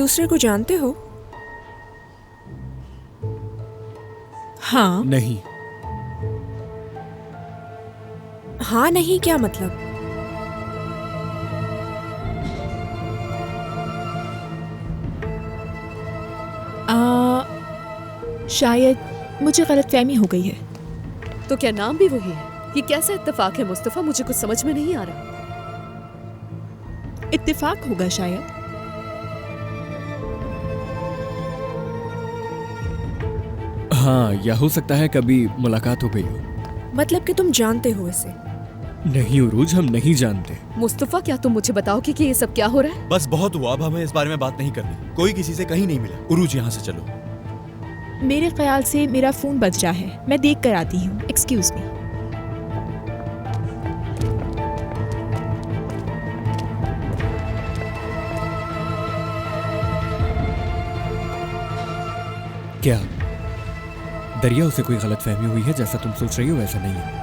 दूसरे को जानते हो? हाँ। नहीं। हाँ नहीं क्या मतलब? शायद मुझे गलतफहमी हो गई है। तो क्या नाम भी वही है? ये कैसा इत्तेफाक है मुस्तफा, मुझे कुछ समझ में नहीं आ रहा। इत्तेफाक होगा शायद। हाँ, या हो सकता है कभी मुलाकात हो गई हो। मतलब कि तुम जानते हो इसे? नहीं उरूज, हम नहीं जानते। मुस्तफा क्या तुम मुझे बताओगे कि ये सब क्या हो रहा है? बस बहुत हुआ, अब हमें इस बारे में बात नहीं करनी। कोई किसी से कहीं नहीं मिला। उरूज यहाँ से चलो। मेरे ख्याल से मेरा फोन बज रहा है, मैं देख कर आती हूँ। Excuse me. क्या दरिया उसे कोई गलतफहमी हुई है? जैसा तुम सोच रही हो वैसा नहीं है।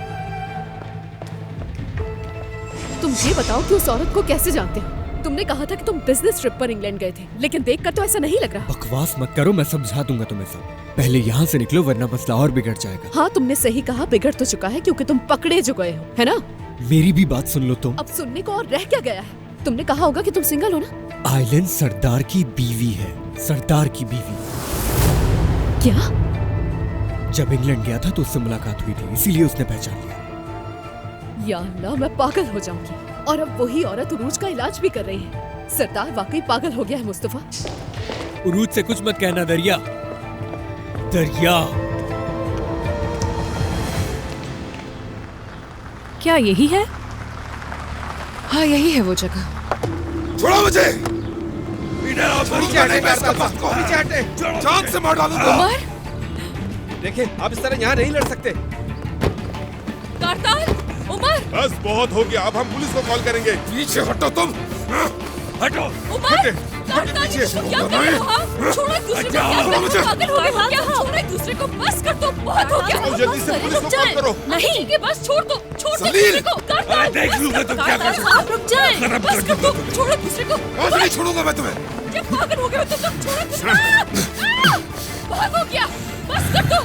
तुम ये बताओ कि उस औरत को कैसे जानते हो? तुमने कहा था कि तुम बिजनेस ट्रिप पर इंग्लैंड गए थे, लेकिन देखकर तो ऐसा नहीं लग रहा। बकवास मत करो, मैं समझा दूंगा तुम्हें सब। पहले यहाँ से निकलो वरना मसला और बिगड़ जाएगा। हाँ तुमने सही कहा, बिगड़ तो चुका है क्योंकि तुम पकड़े जो गए हो, है ना? मेरी भी बात सुन लो तुम। अब सुनने को और रह क्या गया है? तुमने कहा होगा कि तुम सिंगल हो ना? आइलैंड सरदार की बीवी है, सरदार की बीवी। क्या? जब इंग्लैंड गया था तो उससे मुलाकात हुई थी, इसीलिए उसने पहचान लिया। या अल्लाह, मैं पागल हो जाऊंगी। और अब वही औरत उरूज का इलाज भी कर रही है। सरदार वाकई पागल हो गया है मुस्तफा। उरूज से कुछ मत कहना दरिया। दरिया, क्या यही है? हाँ यही है वो जगह। छोड़ो मुझे। जान से मार डालूंगा। उमर, देखिए आप इस तरह यहाँ नहीं लड़ सकते। कारताल, उमर, बस बहुत हो गया, अब हम पुलिस को कॉल करेंगे। पीछे हटो तुम। हटो। उमर, कारताल, ये तुम क्या कर रहे हो? हाँ? छोड़ो एक दूसरे को, क्या कर रहे हो? पागल हो गए हो क्या? छोड़ो एक दूसरे को, बस कर दो, बहुत हो गया। जल्दी से पुलिस को कॉल करो। नहीं, ठीक है, बस छोड़ दो, छोड़ दो सलील। दूसरे को। कारताल, देख लूंगा तुम क्या कर सकते हो। आप रुक जाएं, बस कर दो, छोड़ो दूसरे को। आज नहीं छोड़ूंगा मैं तुम्हें। क्या पागल हो गए हो तुम? छोड़ो दूसरे को। बहुत हो गया, बस कर दो।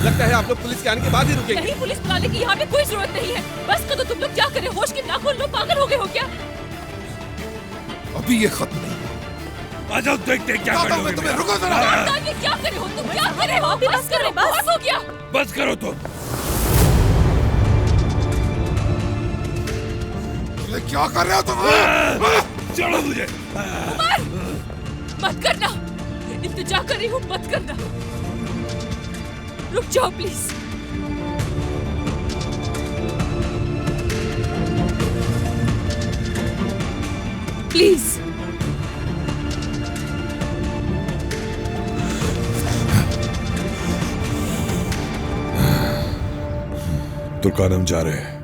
लगता है आप लोग पुलिस के आने के बाद ही रुकेंगे। नहीं, पुलिस बुलाने की यहाँ पे कोई जरूरत नहीं है। बस कर दो, तुम लोग क्या कर रहे हो? होश की नाखून लो, पागल हो गए हो क्या? अभी ये खत्म नहीं। आ जाओ, देखते हैं क्या करोगे। तुम्हें रुको जरा। कारताल, ये क्या कर रहे हो? तुम क्या कर रहे हो? बस करो, बहुत हो गया। बस करो तुम। क्या कर रहे हो तुम? छोड़ो मुझे। उमर, मत करना, इल्तिजा कर रही हूँ, मत करना। रुक जाओ प्लीज। प्लीज। तुर्कानम जा रहे हैं।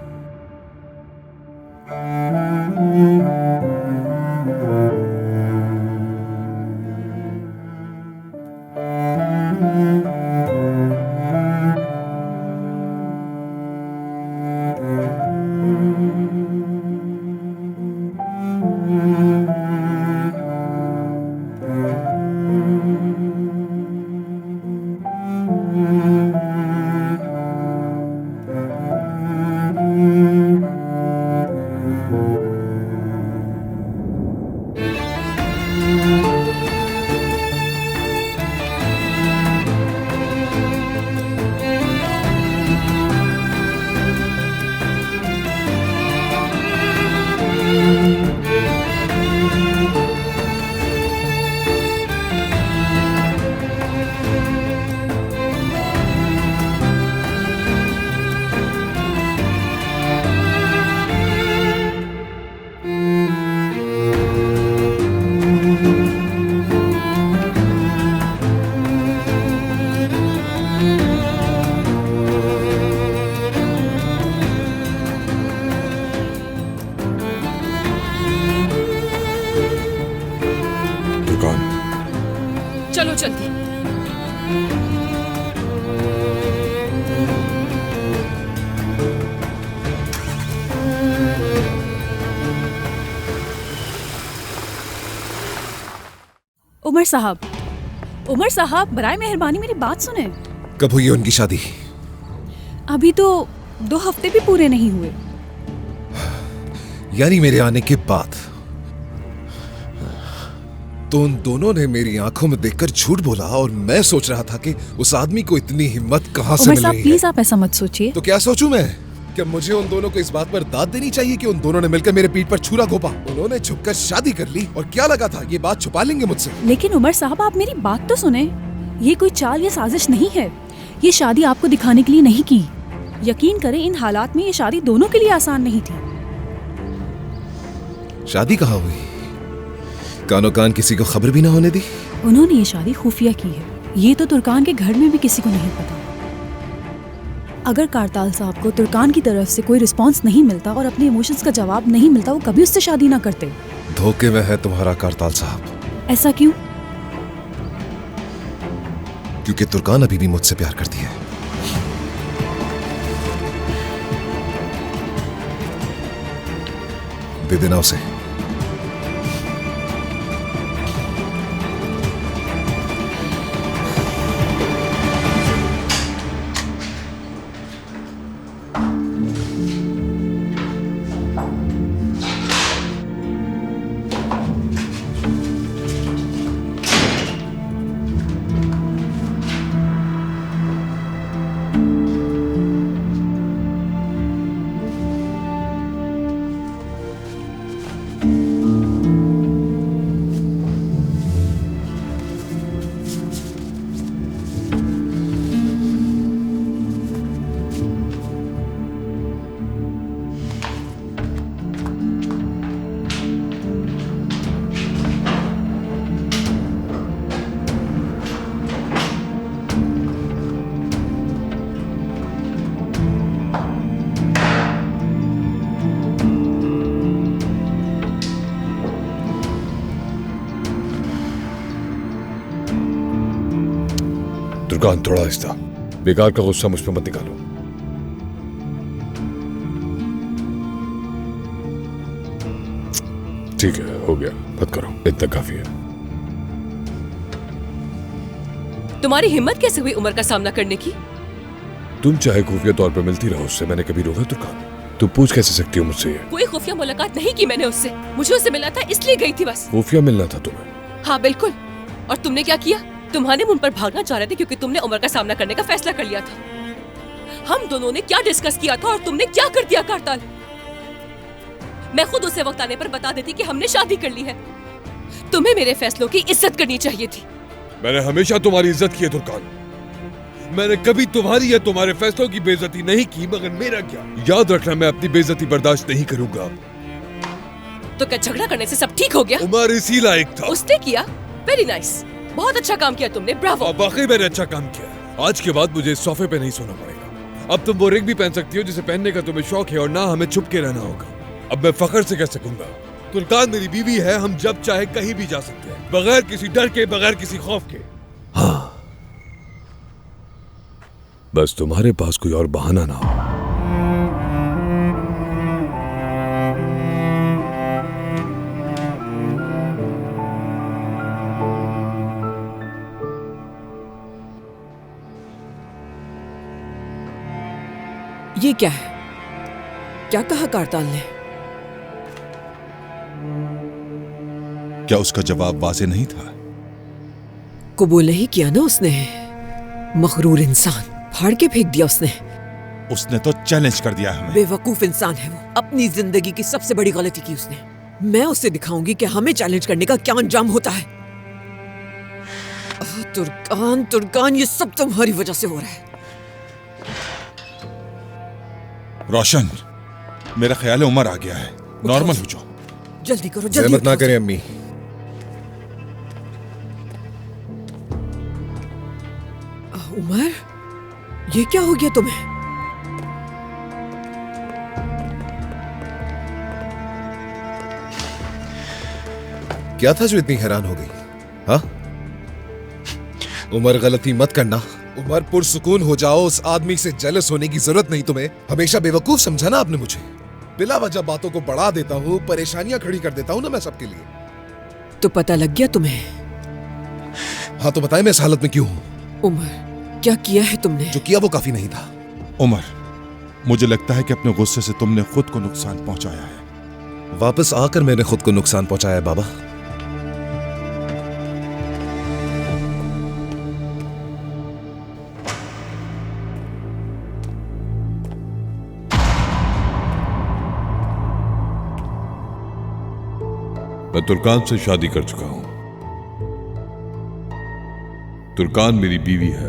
उमर साहब बराए मेहरबानी मेरी बात सुने। कब हुई है उनकी शादी? अभी तो 2 हफ्ते भी पूरे नहीं हुए। यानी मेरे आने के बाद? तो उन दोनों ने मेरी आंखों में देखकर झूठ बोला और मैं सोच रहा था कि उस आदमी को इतनी हिम्मत कहां से उमर मिल साहब रही प्लीज है। आप ऐसा मत सोचिए। तो क्या सोचूं मैं? क्या मुझे उन दोनों को इस बात पर दाद देनी चाहिए कि उन दोनों ने मिलकर मेरे पीठ पर छुरा घोंपा? उन्होंने छुपकर शादी कर ली और क्या लगा था ये बात छुपा लेंगे मुझसे? लेकिन उमर साहब आप मेरी बात तो सुने। ये कोई चाल या साजिश नहीं है। ये शादी आपको दिखाने के लिए नहीं की। यकीन करें इन हालात में ये शादी दोनों के लिए आसान नहीं थी। शादी कहाँ हुई? कानो कान किसी को खबर भी ना होने दी? उन्होंने ये शादी खुफिया की है। ये तो तुर्कान के घर में भी किसी को नहीं पता। अगर कारताल साहब को तुर्कान की तरफ से कोई रिस्पांस नहीं मिलता और अपने इमोशंस का जवाब नहीं मिलता, वो कभी उससे शादी ना करते। धोखे में है तुम्हारा कारताल साहब। ऐसा क्यों? क्योंकि तुर्कान अभी भी मुझसे प्यार करती है। दे देना उसे। तुर्कान थोड़ा आहिस्ता। बेकार का गुस्सा मुझ पर मत निकालो। ठीक है, हो गया, मत करो, इतना काफी है। तुम्हारी हिम्मत कैसे हुई उमर का सामना करने की? तुम चाहे खुफिया तौर पर मिलती रहो, उससे मैंने कभी रोका तुर्कान? तुम पूछ कैसे सकती हो मुझसे ये? कोई खुफिया मुलाकात नहीं की मैंने उससे। मुझे उससे मिलना था इसलिए गई थी बस। खुफिया मिलना था तुम्हें? हाँ बिल्कुल। और तुमने क्या किया? तुम हनीमून पर भागना चाह रहे थे क्योंकि तुमने उमर का सामना करने का फैसला कर लिया था। हम दोनों ने क्या डिस्कस किया था और तुमने क्या कर दिया कारताल? मैं खुद उसे वक्त आने पर बता देती कि हमने शादी कर ली है। तुम्हें मेरे फैसलों की इज्जत करनी चाहिए थी। मैंने हमेशा तुम्हारी इज्जत की है तुर्कान। मैंने कभी तुम्हारी या तुम्हारे फैसलों की बेइज्जती नहीं की, मगर मेरा क्या? याद रखना, मैं अपनी बेइज्जती बर्दाश्त नहीं करूंगा। तो क्या झगड़ा करने से सब ठीक हो गया? उमर इसी लायक था। उसने किया? Very nice. बहुत अच्छा काम किया तुमने, ब्रावो। वाकई मैंने अच्छा काम किया। आज के बाद मुझे इस सोफे पे नहीं सोना पड़ेगा। अब तुम वो रिंग भी पहन सकती हो जिसे पहनने का तुम्हें शौक है, और ना हमें छुप के रहना होगा। अब मैं फख्र से कह सकूंगा, तुर्कान मेरी बीवी है। हम जब चाहे कहीं भी जा सकते हैं, बगैर किसी डर के, बगैर किसी खौफ के। हाँ, बस तुम्हारे पास कोई और बहाना ना हो। ये क्या है? क्या कहा कारताल ने? क्या उसका जवाब वाज़ेह नहीं था? कबूल नहीं किया ना उसने। मगरूर इंसान, फाड़ के फेंक दिया उसने। उसने तो चैलेंज कर दिया हमें। बेवकूफ इंसान है वो। अपनी जिंदगी की सबसे बड़ी गलती की उसने। मैं उसे दिखाऊंगी कि हमें चैलेंज करने का क्या अंजाम होता है। तुर्कान, तुर्कान, ये सब तुम्हारी वजह से हो रहा है। रोशन, मेरा ख्याल है उमर आ गया है। नॉर्मल हो जाओ। जल्दी करो, जल्दी। मत ना करें अम्मी। उमर, ये क्या हो गया तुम्हें? क्या था जो इतनी हैरान हो गई? हाँ? उमर, गलती मत करना। उमर, पुरसुकून हो जाओ। उस आदमी से जेलस होने की जरूरत नहीं तुम्हें। हमेशा बेवकूफ समझा ना आपने मुझे। बिला वजह बातों को बढ़ा देता हूँ, परेशानियां खड़ी कर देता हूँ ना मैं सबके लिए। तो पता लग गया तुम्हें? हाँ तो बताए मैं इस हालत में क्यों हूँ? उमर, क्या किया है तुमने? जो किया वो काफी नहीं था। उमर, मुझे लगता है कि अपने गुस्से से तुमने खुद को नुकसान पहुंचाया है। वापस आकर मैंने खुद को नुकसान पहुंचाया है बाबा। मैं तुर्कान से शादी कर चुका हूं। तुर्कान मेरी बीवी है।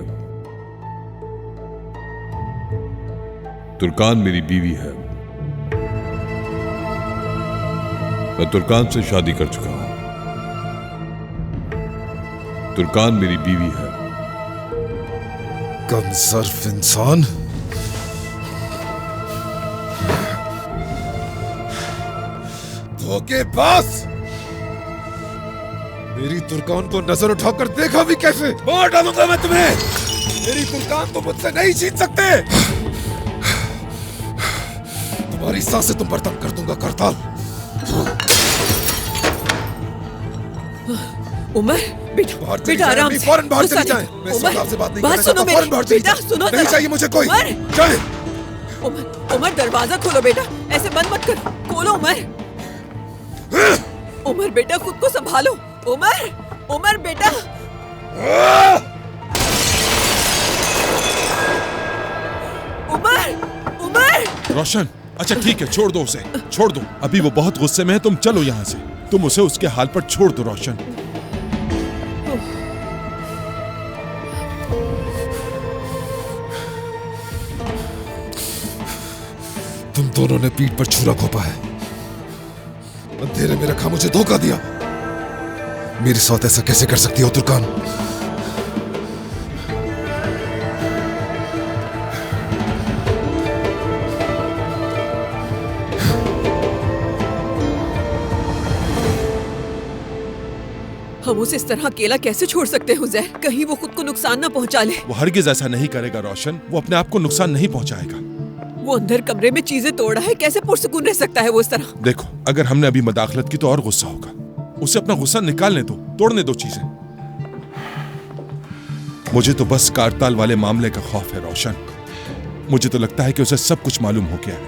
तुर्कान मेरी बीवी है। मैं तुर्कान से शादी कर चुका हूं। तुर्कान मेरी बीवी है। कमजोर इंसान। धोखेबाज! मेरी तुर्कान को नजर उठाकर देखा भी कैसे? मार डालूंगा मैं तुम्हें। मेरी तुर्कान तो मुझसे नहीं छीन सकते। तुम्हारी सांसें तुम पर तंग कर दूंगा करताल। उमर, बेटा, बेटा आराम से। फौरन बाहर चली गुस्सा जाए। नहीं। मैं उमर, आपसे बात नहीं बात करना सुनो चाहता। फौरन बाहर मेरी। चली बेटा जाए। सुनो नहीं जरा। चाहिए मुझे कोई। उमर, जाए। उमर, दरवाजा खोलो बेटा। ऐसे बंद मत कर। खोलो उमर। उमर बेटा, खुद को संभालो। उमर, उमर बेटा। उमर, उमर। रोशन, अच्छा ठीक है, छोड़ दो उसे, छोड़ दो। अभी वो बहुत गुस्से में है, तुम चलो यहाँ से। तुम उसे उसके हाल पर छोड़ दो रोशन। तुम दोनों ने पीठ पर छुरा घोंपा है। अंधेरे में रखा, मुझे धोखा दिया। मेरे साथ ऐसा कैसे कर सकती हो तुर्कान? हम उसे इस तरह अकेला कैसे छोड़ सकते हैं उजैर? कहीं वो खुद को नुकसान ना पहुंचा ले। वो हरगिज ऐसा नहीं करेगा रोशन, वो अपने आप को नुकसान नहीं पहुंचाएगा। वो अंदर कमरे में चीजें तोड़ा है, कैसे पुरसुकून रह सकता है वो इस तरह? देखो, अगर हमने अभी मदाखलत की तो और गुस्सा होगा। उसे अपना गुस्सा निकालने दो, तोड़ने दो चीजें। मुझे तो बस कारताल वाले मामले का खौफ है रोशन। मुझे तो लगता है कि उसे सब कुछ मालूम हो गया है।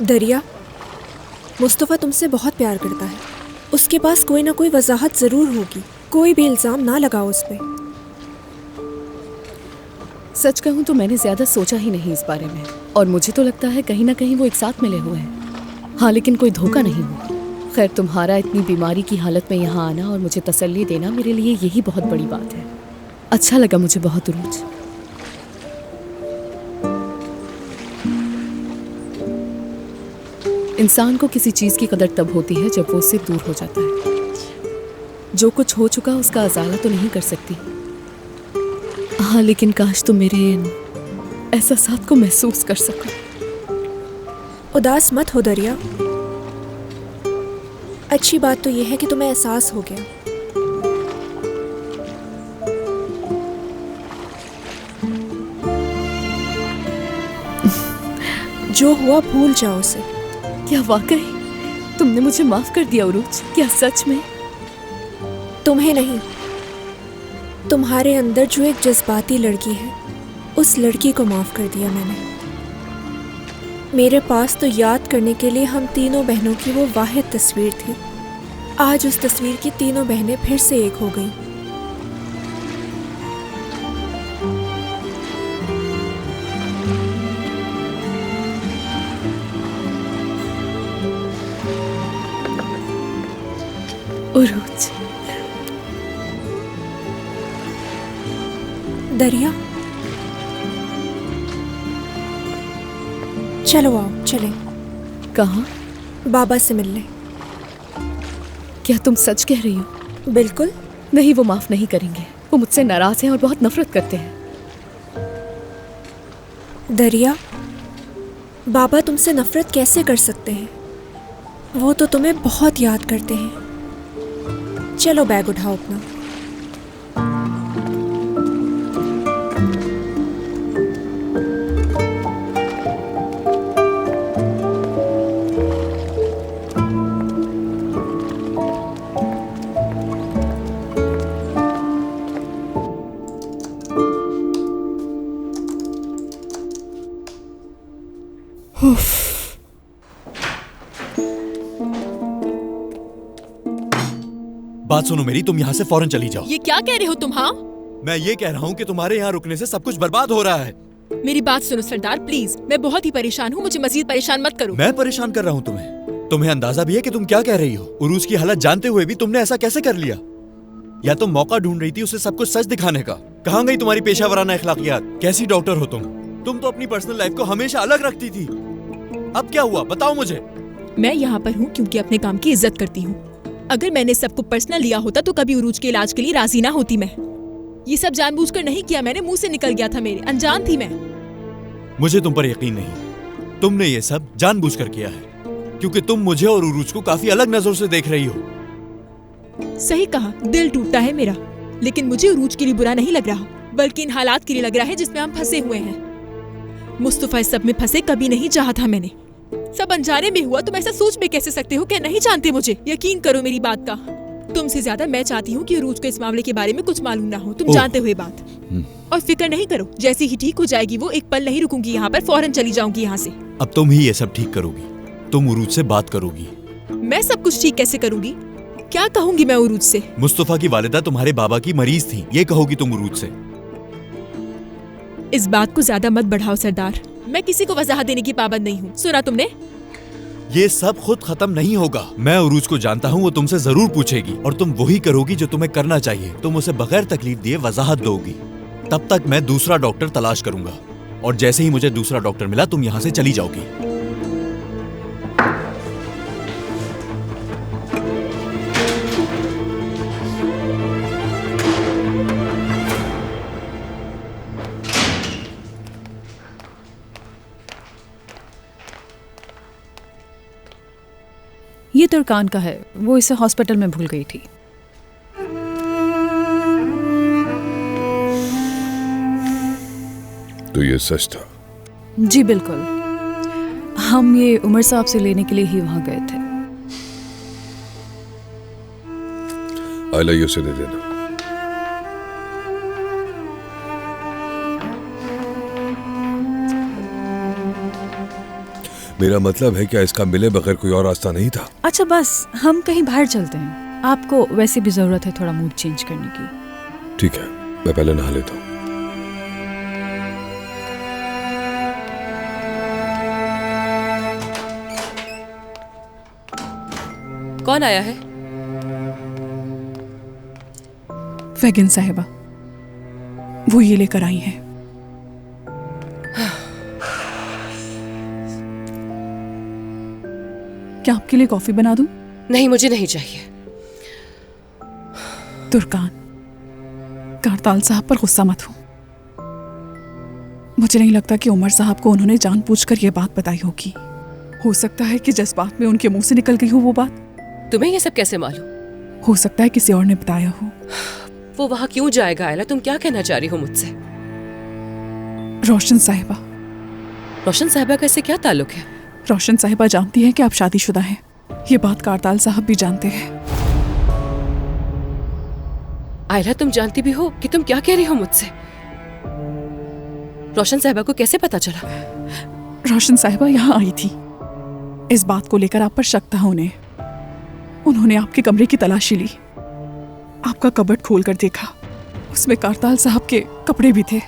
दरिया, मुस्तफ़ा तुमसे बहुत प्यार करता है। उसके पास कोई ना कोई वजाहत जरूर होगी। कोई भी इल्जाम ना लगाओ उस पे। सच कहूँ तो मैंने ज्यादा सोचा ही नहीं इस बारे में, और मुझे तो लगता है कहीं ना कहीं वो एक साथ मिले हुए हैं। हाँ, लेकिन कोई धोखा नहीं हुआ। खैर, तुम्हारा इतनी बीमारी की हालत में यहाँ आना और मुझे तसल्ली देना मेरे लिए यही बहुत बड़ी बात है। अच्छा लगा मुझे बहुत उरूज। इंसान को किसी चीज की कदर तब होती है जब वो उससे दूर हो जाता है। जो कुछ हो चुका उसका अजाला तो नहीं कर सकती। हाँ, लेकिन काश तुम मेरे इन एहसासात को महसूस कर सको। उदास मत हो दरिया। अच्छी बात तो यह है कि तुम्हें एहसास हो गया। जो हुआ भूल जाओ उसे। क्या वाकई तुमने मुझे माफ कर दिया उरूज? क्या सच में? तुम्हें नहीं, तुम्हारे अंदर जो एक जज्बाती लड़की है, उस लड़की को माफ कर दिया मैंने। मेरे पास तो याद करने के लिए हम तीनों बहनों की वो वाहिद तस्वीर थी। आज उस तस्वीर की तीनों बहनें फिर से एक हो गईं। उरूज, दरिया, चलो आओ चलें। कहाँ? बाबा से मिलने। क्या तुम सच कह रही हो? बिल्कुल। नहीं, वो माफ नहीं करेंगे। वो मुझसे नाराज हैं और बहुत नफरत करते हैं। दरिया, बाबा तुमसे नफरत कैसे कर सकते हैं? वो तो तुम्हें बहुत याद करते हैं। चलो बैग उठाओ अपना। बात सुनो मेरी, तुम यहाँ से फौरन चली जाओ। ये क्या कह रहे हो तुम? हाँ, मैं ये कह रहा हूँ कि तुम्हारे यहाँ रुकने से सब कुछ बर्बाद हो रहा है। मेरी बात सुनो सरदार प्लीज, मैं बहुत ही परेशान हूँ, मुझे मजीद परेशान मत करो। मैं परेशान कर रहा हूँ तुम्हें? तुम्हें अंदाजा भी है कि तुम क्या कह रही हो? उरूज की हालत जानते हुए भी तुमने ऐसा कैसे कर लिया? या तुम मौका ढूंढ रही थी उसे सब कुछ सच दिखाने का? कहाँ गई तुम्हारी पेशावराना अखलाकियात? कैसी डॉक्टर हो तुम? तुम तो अपनी पर्सनल लाइफ को हमेशा अलग रखती थी। अब क्या हुआ बताओ मुझे। मैं यहाँ पर हूँ क्योंकि अपने काम की इज्जत करती हूँ। अगर मैंने सबको पर्सनल लिया होता तो कभी उरूज के इलाज के लिए राजी ना होती मैं। ये सब जानबूझकर नहीं किया मैंने, मुंह से निकल गया था मेरे, अनजान थी मैं। मुझे तुम पर यकीन नहीं, तुमने ये सब जानबूझकर किया है क्योंकि तुम मुझे और उरूज को काफी अलग नजरों से देख रही हो। सही कहा, दिल टूटता है मेरा, लेकिन मुझे उरूज के लिए बुरा नहीं लग रहा, बल्कि इन हालात के लिए लग रहा है जिसमें हम फंसे हुए हैं। मुस्तफा इस सब में फंसे कभी नहीं चाहा था मैंने। सब अनजाने में हुआ, तुम ऐसा सोच में कैसे सकते हो कि नहीं जानते मुझे? यकीन करो मेरी बात का, तुमसे ज्यादा मैं चाहती हूँ कि उरूज को इस मामले के बारे में कुछ मालूम ना हो, तुम जानते हुए बात। और फिक्र नहीं करो, जैसे ही ठीक हो जाएगी वो, एक पल नहीं रुकूंगी यहाँ पर, फौरन चली जाऊंगी यहाँ से। अब तुम ही ये सब ठीक करोगी? तुम उरूज से बात करोगी? मैं सब कुछ ठीक कैसे करूंगी? क्या कहूंगी मैं उरूज से? मुस्तफा की वालिदा तुम्हारे बाबा की मरीज थी, ये कहोगी तुम उरूज से? इस बात को ज्यादा मत बढ़ाओ सरदार, मैं किसी को वजाहत देने की पाबंद नहीं हूँ। सुना तुमने? ये सब खुद खत्म नहीं होगा। मैं उरूज को जानता हूँ, वो तुमसे जरूर पूछेगी और तुम वही करोगी जो तुम्हें करना चाहिए। तुम उसे बगैर तकलीफ दिए वजाहत दोगी। तब तक मैं दूसरा डॉक्टर तलाश करूंगा और जैसे ही मुझे दूसरा डॉक्टर मिला तुम यहाँ से चली जाओगी। ये तुर्कान का है, वो इसे हॉस्पिटल में भूल गई थी। तो ये सच था? जी बिल्कुल, हम ये उमर साहब से लेने के लिए ही वहां गए थे। आइला ये उसे दे देना। मेरा मतलब है क्या इसका मिले बगैर कोई और रास्ता नहीं था? अच्छा बस, हम कहीं बाहर चलते हैं, आपको वैसे भी जरूरत है थोड़ा मूड चेंज करने की। ठीक है, मैं पहले नहा लेता हूँ। कौन आया है? वेगन साहिबा, वो ये लेकर आई हैं। क्या आपके लिए कॉफी बना दूं? नहीं, मुझे नहीं चाहिए। तुर्कान, कारताल साहब पर गुस्सा मत हो। मुझे नहीं लगता कि उमर साहब को उन्होंने जानबूझकर ये बात बताई होगी। हो सकता है कि जज्बात में उनके मुंह से निकल गई हो वो बात। तुम्हें ये सब कैसे मालूम? हो सकता है किसी और ने बताया हो। वो वहां क्यों जाएगा आयला? तुम क्या कहना चाह रही हो मुझसे? रोशन साहिबा। रोशन साहिबा का इससे क्या ताल्लुक है? रोशन साहिबा जानती है कि आप शादीशुदा हैं। ये बात कारताल साहब भी जानते हैं। आयला, तुम जानती भी हो कि तुम क्या कह रही हो मुझसे? रोशन साहिबा को कैसे पता चला? रोशन साहिबा यहाँ आई थी, इस बात को लेकर आप पर शक था उन्हें। उन्होंने आपके कमरे की तलाशी ली, आपका कबर्ड खोलकर देखा, उसमें कारताल साहब के कपड़े भी थे।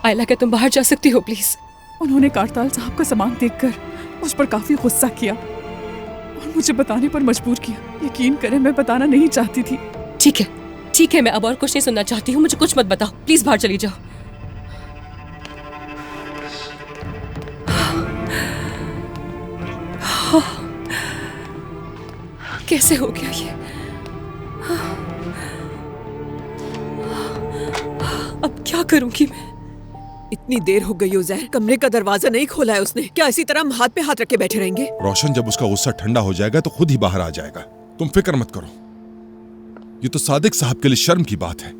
आयला, क्या तुम बाहर जा सकती हो प्लीज? उन्होंने कारताल साहब का सामान देखकर मुझ पर काफी गुस्सा किया और मुझे बताने पर मजबूर किया। यकीन करें, मैं बताना नहीं चाहती थी। ठीक है, ठीक है, मैं अब और कुछ नहीं सुनना चाहती हूँ, मुझे कुछ मत बताओ, प्लीज बाहर चली जाओ। कैसे हो गया ये? अब क्या करूंगी मैं? इतनी देर हो गई उज़ैर, कमरे का दरवाजा नहीं खोला है उसने। क्या इसी तरह हम हाथ पे हाथ रख के बैठे रहेंगे? रोशन जब उसका गुस्सा ठंडा हो जाएगा तो खुद ही बाहर आ जाएगा। तुम फिक्र मत करो। ये तो सादिक साहब के लिए शर्म की बात है।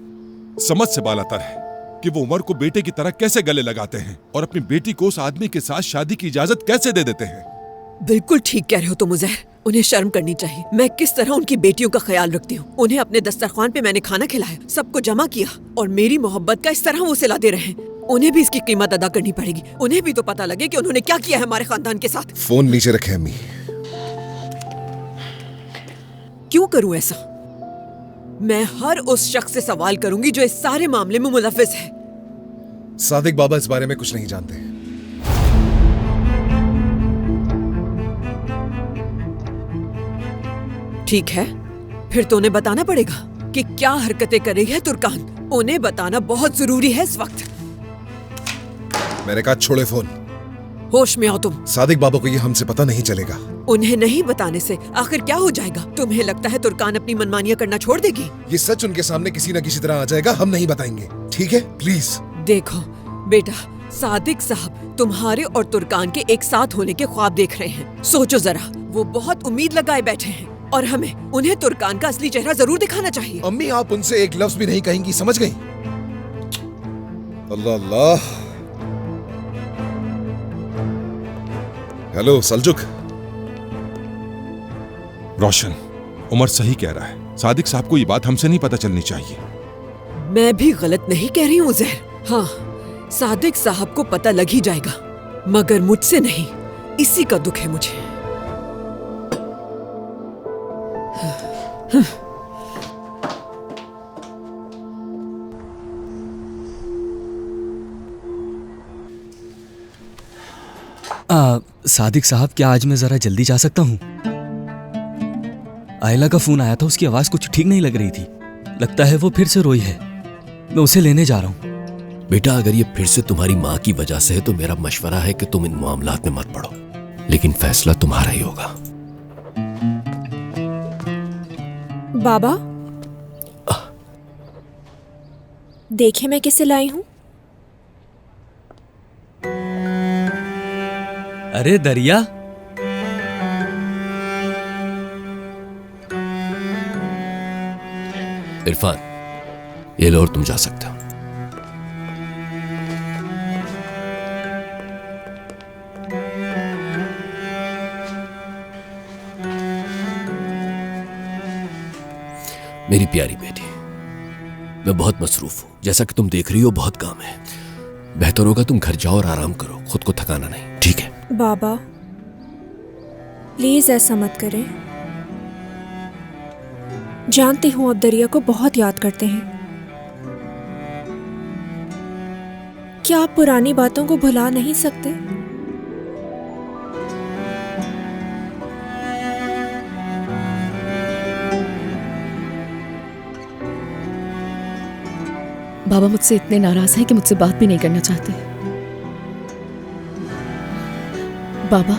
समझ से बालातर है कि वो उमर को बेटे की तरह कैसे गले लगाते हैं और अपनी बेटी को उस आदमी के साथ शादी की इजाजत कैसे दे देते हैं। बिल्कुल ठीक कह रहे हो तुम उज़ैर, उन्हें शर्म करनी चाहिए। मैं किस तरह उनकी बेटियों का ख्याल रखती हूँ। उन्हें अपने दस्तरखान पे मैंने खाना खिलाया, सबको जमा किया और मेरी मोहब्बत का इस तरह वो सिला दे रहे हैं। उन्हें भी इसकी कीमत अदा करनी पड़ेगी। उन्हें भी तो पता लगे कि उन्होंने क्या किया है हमारे खानदान के साथ। फोन नीचे रखे अम्मी। क्यों करूं ऐसा? मैं हर उस शख्स से सवाल करूंगी जो इस सारे मामले में मुलव्विस है। सादिक बाबा इस बारे में कुछ नहीं जानते। ठीक है, फिर तो उन्हें बताना पड़ेगा कि क्या हरकतें कर रही है तुर्कान। उन्हें बताना बहुत जरूरी है इस वक्त। मैंने कहा छोड़े फोन। होश में आओ तुम। सादिक बाबा को ये हमसे पता नहीं चलेगा। उन्हें नहीं बताने से आखिर क्या हो जाएगा? तुम्हें लगता है तुर्कान अपनी मनमानियां करना छोड़ देगी? ये सच उनके सामने किसी न किसी तरह आ जाएगा, हम नहीं बताएंगे, ठीक है? प्लीज। देखो बेटा, सादिक साहब तुम्हारे और तुर्कान के एक साथ होने के ख्वाब देख रहे हैं। सोचो जरा, वो बहुत उम्मीद लगाए बैठे हैं और हमें उन्हें तुर्कान का असली चेहरा जरूर दिखाना चाहिए। अम्मी, आप उनसे एक लफ्ज भी नहीं कहेंगी, समझ गई? अल्लाह अल्लाह। हेलो सल्जुक। रोशन, उमर सही कह रहा है। सादिक साहब को ये बात हमसे नहीं पता चलनी चाहिए। मैं भी गलत नहीं कह रही हूँ उज़ैर। हाँ, सादिक साहब को पता लग ही जाएगा, मगर मुझसे नहीं। इसी का दुख है मुझे। सादिक साहब, क्या आज मैं जरा जल्दी जा सकता हूँ? आयला का फोन आया था, उसकी आवाज कुछ ठीक नहीं लग रही थी। लगता है वो फिर से रोई है। मैं उसे लेने जा रहा हूँ। बेटा, अगर ये फिर से तुम्हारी माँ की वजह से है तो मेरा मशवरा है कि तुम इन मामलात में मत पड़ो, लेकिन फैसला तुम्हारा ही होगा। बाबा, देखे मैं किसे लाई हूँ। अरे दरिया, इरफान, ये लो और तुम जा सकते हो। मेरी प्यारी बेटी, मैं बहुत मसरूफ हूं। जैसा कि तुम देख रही हो, बहुत काम है। बेहतर होगा तुम घर जाओ और आराम करो, खुद को थकाना नहीं, ठीक है? बाबा, प्लीज ऐसा मत करें। जानती हूं आप दरिया को बहुत याद करते हैं। क्या आप पुरानी बातों को भुला नहीं सकते? बाबा मुझसे इतने नाराज हैं कि मुझसे बात भी नहीं करना चाहते। बाबा,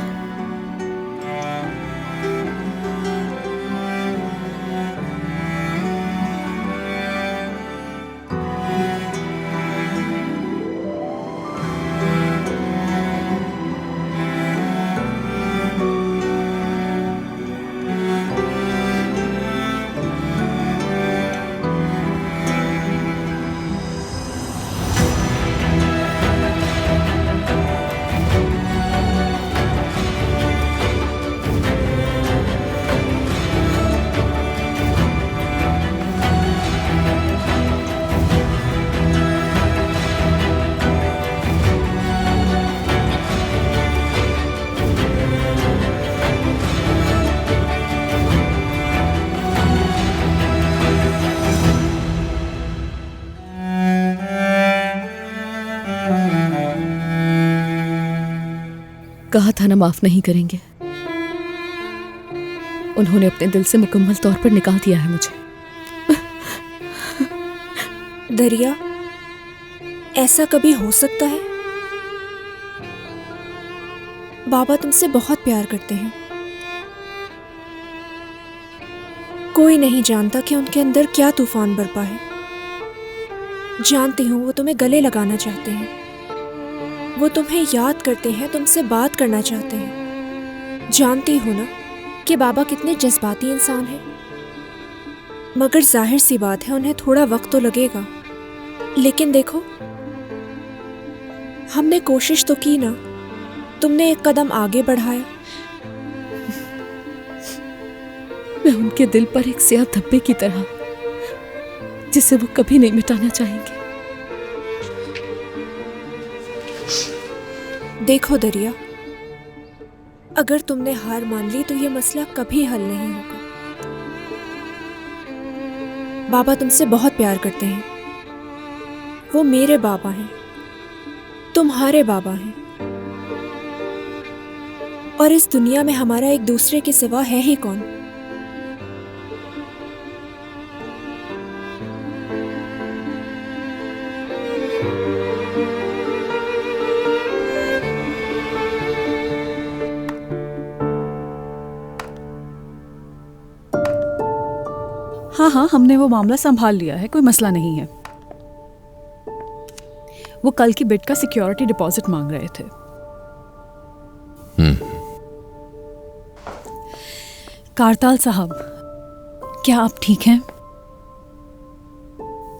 कहा था ना माफ नहीं करेंगे। उन्होंने अपने दिल से मुकम्मल तौर पर निकाल दिया है मुझे। दरिया, ऐसा कभी हो सकता है? बाबा तुमसे बहुत प्यार करते हैं। कोई नहीं जानता कि उनके अंदर क्या तूफान बरपा है। जानती हूं वो तुम्हें गले लगाना चाहते हैं। वो तुम्हें याद करते हैं, तुमसे बात करना चाहते हैं। जानती हो ना कि बाबा कितने जज्बाती इंसान हैं। मगर जाहिर सी बात है, उन्हें थोड़ा वक्त तो लगेगा। लेकिन देखो, हमने कोशिश तो की ना। तुमने एक कदम आगे बढ़ाया। मैं उनके दिल पर एक स्याह धब्बे की तरह, जिसे वो कभी नहीं मिटाना चाहेंगे। देखो दरिया, अगर तुमने हार मान ली तो ये मसला कभी हल नहीं होगा। बाबा तुमसे बहुत प्यार करते हैं। वो मेरे बाबा हैं, तुम्हारे बाबा हैं, और इस दुनिया में हमारा एक दूसरे के सिवा है ही कौन? हाँ हाँ, हमने वो मामला संभाल लिया है, कोई मसला नहीं है। वो कल की बिट का सिक्योरिटी डिपॉजिट मांग रहे थे। कारताल साहब, क्या आप ठीक हैं?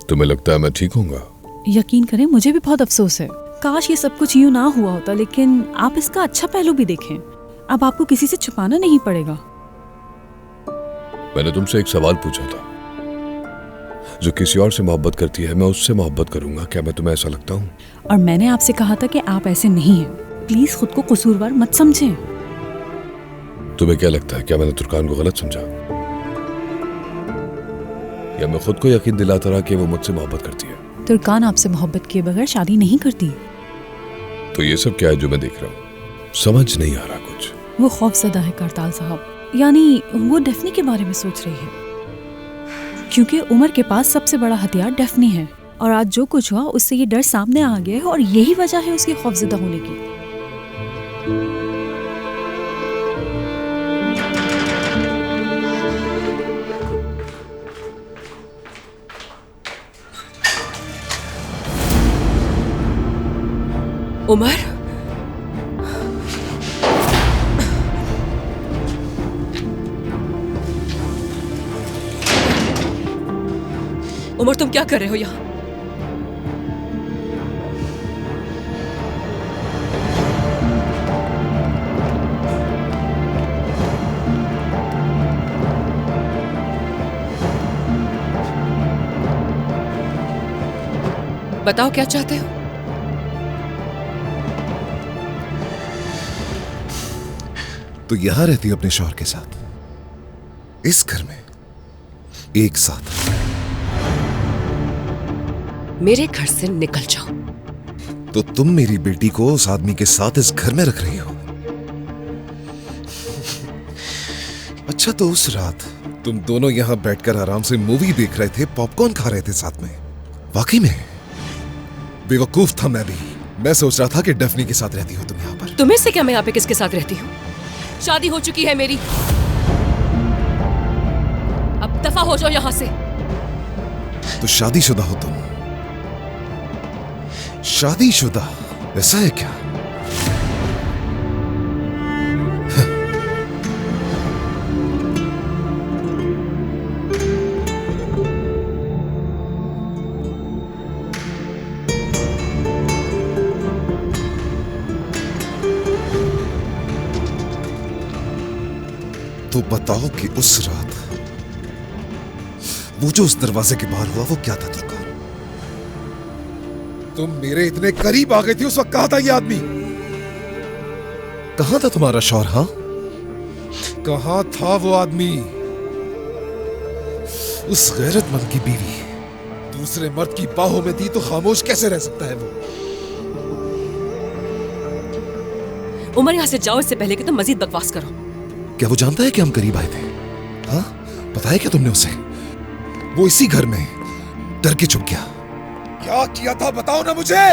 तुम्हें लगता है मैं ठीक होऊंगा? यकीन करें, मुझे भी बहुत अफसोस है। काश ये सब कुछ यूं ना हुआ होता, लेकिन आप इसका अच्छा पहलू भी देखें। अब आपको किसी से छुपाना नहीं पड़ेगा। मैंने तुमसे एक सवाल पूछा था। जो किसी और से मोहब्बत करती है, मैं उससे मोहब्बत करूंगा। क्या मैं तुम्हें ऐसा लगता हूँ? और मैंने आपसे कहा था कि आप ऐसे नहीं हैं। प्लीज खुद को कसूरवार मत समझें। तुम्हें क्या लगता है, क्या मैंने तुर्कान को गलत समझा, या मैं खुद को यकीन दिलाता रहा कि वो मुझसे मोहब्बत करती है? तुर्कान आपसे मोहब्बत किए बगैर शादी नहीं करती। तो ये सब क्या है जो मैं देख रहा हूँ? समझ नहीं आ रहा कुछ। वो खौफजदा है कारताल साहब, यानी वो डेफनी के बारे में सोच रही है, क्योंकि उमर के पास सबसे बड़ा हथियार डेफनी है। और आज जो कुछ हुआ उससे ये डर सामने आ गया है, और यही वजह है उसके खौफजदा होने की। उमर, उमर, तुम क्या कर रहे हो यहाँ? बताओ क्या चाहते हो? तो यहां रहती हो अपने शौहर के साथ, इस घर में एक साथ। मेरे घर से निकल जाओ। तो तुम मेरी बेटी को उस आदमी के साथ इस घर में रख रही हो? अच्छा, तो उस रात तुम दोनों यहां बैठकर आराम से मूवी देख रहे थे, पॉपकॉर्न खा रहे थे साथ में। वाकई में बेवकूफ था मैं भी। मैं सोच रहा था कि डेफनी के साथ रहती हो तुम यहाँ पर। तुम्हें से क्या मैं यहाँ पे किसके साथ रहती हूँ? शादी हो चुकी है मेरी। अब दफा हो जाओ यहाँ से। तो शादीशुदा हो तुम? शादीशुदा, ऐसा है क्या? तो बताओ कि उस रात वो जो उस दरवाजे के बाहर हुआ वो क्या था? तुर्कान, तुम मेरे इतने करीब आ गई थी उस वक्त। कहां था ये आदमी? कहां था तुम्हारा शौहर? हाँ, कहां था वो आदमी? उस गैरतमंद की बीवी दूसरे मर्द की बाहों में थी तो खामोश कैसे रह सकता है वो? उमर, यहां से जाओ इससे पहले कि तुम मजीद बकवास करो। क्या वो जानता है कि हम करीब आए थे? हाँ, पता है क्या तुमने उसे? वो इसी घर में डर के छुप गया। क्या किया था बताओ ना मुझे।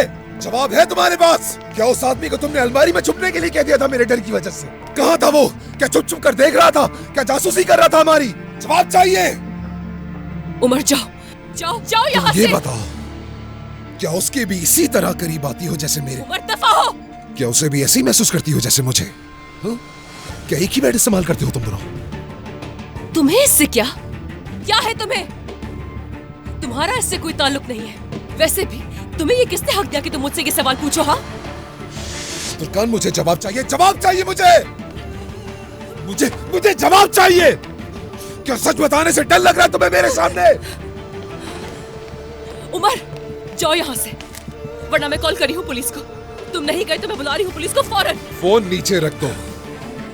जवाब है तुम्हारे पास? क्या उस आदमी को तुमने अलमारी में छुपने के लिए कह दिया था मेरे डर की वजह से? कहां था वो? क्या छुप छुप कर देख रहा था? क्या जासूसी कर रहा था हमारी? जवाब चाहिए। उमर, जाओ जाओ जाओ यहाँ से। ये बताओ, क्या उसके भी इसी तरह करीब आती हो जैसे मेरे? उमर, दफा हो। क्या उसे भी ऐसे ही महसूस करती हो जैसे मुझे? हा? क्या एक ही बेड इस्तेमाल करते हो तुम दोनों? तुम्हें इससे क्या है? तुम्हारा इससे कोई ताल्लुक नहीं है। वैसे भी तुम्हें ये किसने हक दिया कि तुम मुझसे ये सवाल पूछो? हाँ, तुर्कान, मुझे जवाब चाहिए। जवाब चाहिए मुझे जवाब चाहिए। क्या सच बताने से डर लग रहा है तुम्हें मेरे सामने? उमर, जाओ यहाँ से, वरना मैं कॉल करी हूँ पुलिस को। तुम नहीं गए तो मैं बुला रही हूँ पुलिस को फौरन। फोन नीचे रख दो।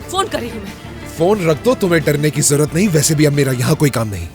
फोन कर रही हूँ मैं। फोन रख दो, तुम्हें डरने की जरूरत नहीं। वैसे भी अब मेरा यहाँ कोई काम नहीं।